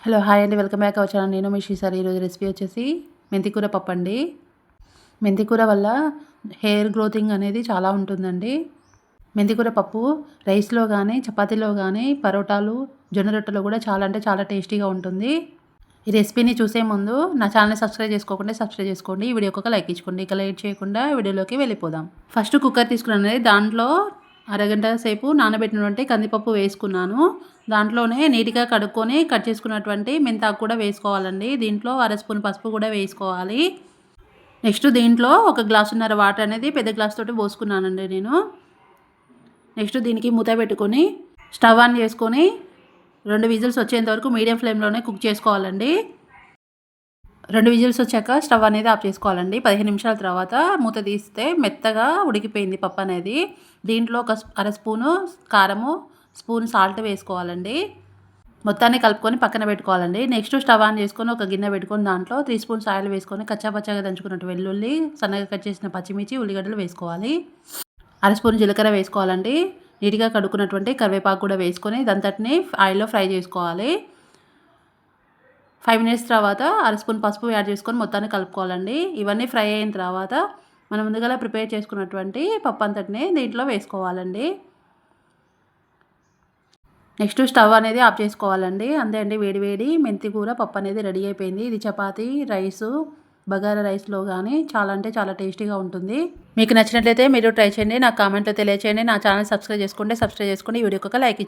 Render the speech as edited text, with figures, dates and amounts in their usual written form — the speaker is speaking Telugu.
హలో హాయ్ అండి, వెల్కమ్ బ్యాక్ అవర్ ఛానల్. నేను మీ శ్రీసారి. ఈరోజు రెసిపీ వచ్చేసి మెంతికూర పప్పు అండి. మెంతికూర వల్ల హెయిర్ గ్రోతింగ్ అనేది చాలా ఉంటుందండి. మెంతికూర పప్పు రైస్లో కానీ, చపాతీలో కానీ, పరోటాలు, జొన్న రొట్టెలో కూడా చాలా అంటే చాలా టేస్టీగా ఉంటుంది. ఈ రెసిపీని చూసే ముందు నా ఛానల్ని సబ్స్క్రైబ్ చేసుకోకుండా సబ్స్క్రైబ్ చేసుకోండి. ఈ వీడియోకి ఒక లైక్ ఇచ్చుకోండి. ఇక లేట్ చేయకుండా వీడియోలోకి వెళ్ళిపోదాం. ఫస్ట్ కుక్కర్ తీసుకున్నాను. దాంట్లో అరగంట సేపు నానబెట్టినటువంటి కందిపప్పు వేసుకున్నాను. దాంట్లోనే నీట్గా కడుక్కొని కట్ చేసుకున్నటువంటి మెంతాకు కూడా వేసుకోవాలండి. దీంట్లో అర స్పూన్ పసుపు కూడా వేసుకోవాలి. నెక్స్ట్ దీంట్లో 1 గ్లాసున్నర వాటర్ అనేది పెద్ద గ్లాస్ తోటి పోసుకున్నానండి నేను. నెక్స్ట్ దీనికి మూత పెట్టుకొని స్టవ్ ఆన్ చేసుకొని 2 విజిల్స్ వచ్చేంత వరకు మీడియం ఫ్లేమ్లోనే కుక్ చేసుకోవాలండి. 2 విజిల్స్ వచ్చాక స్టవ్ అనేది ఆఫ్ చేసుకోవాలండి. 15 నిమిషాల తర్వాత మూత తీస్తే మెత్తగా ఉడికిపోయింది పప్పు అనేది. దీంట్లో ఒక అర స్పూను కారము, స్పూన్ సాల్ట్ వేసుకోవాలండి. మొత్తాన్ని కలుపుకొని పక్కన పెట్టుకోవాలండి. నెక్స్ట్ స్టవ్ ఆన్ చేసుకొని ఒక గిన్నె పెట్టుకొని దాంట్లో 3 స్పూన్స్ ఆయిల్ వేసుకొని కచ్చాపచ్చాగా దంచుకున్నట్టు వెల్లుల్లి, సన్నగా కట్ చేసిన పచ్చిమిర్చి, ఉల్లిగడ్డలు వేసుకోవాలి. అర స్పూన్ జీలకర్ర వేసుకోవాలండి. నీట్గా కడుక్కున్నటువంటి కరివేపాకు కూడా వేసుకొని ఇదంతటిని ఆయిల్లో ఫ్రై చేసుకోవాలి. 5 మినిట్స్ తర్వాత అర స్పూన్ పసుపు యాడ్ చేసుకొని మొత్తాన్ని కలుపుకోవాలండి. ఇవన్నీ ఫ్రై అయిన తర్వాత మనం ముందుగా ప్రిపేర్ చేసుకున్నటువంటి పప్పు అంతటిని దీంట్లో వేసుకోవాలండి. నెక్స్ట్ స్టవ్ అనేది ఆఫ్ చేసుకోవాలండి. అంతే అండి, వేడి వేడి మెంతికూర పప్పు అనేది రెడీ అయిపోయింది. ఇది చపాతీ, రైసు, బగారా రైస్లో కానీ చాలా అంటే చాలా టేస్టీగా ఉంటుంది. మీకు నచ్చినట్లయితే మీరు ట్రై చేయండి. నాకు కామెంట్లో తెలియచేయండి. నా ఛానల్ సబ్స్క్రైబ్ చేసుకోండి. ఈ వీడియోకి ఒక లైక్ ఇచ్చి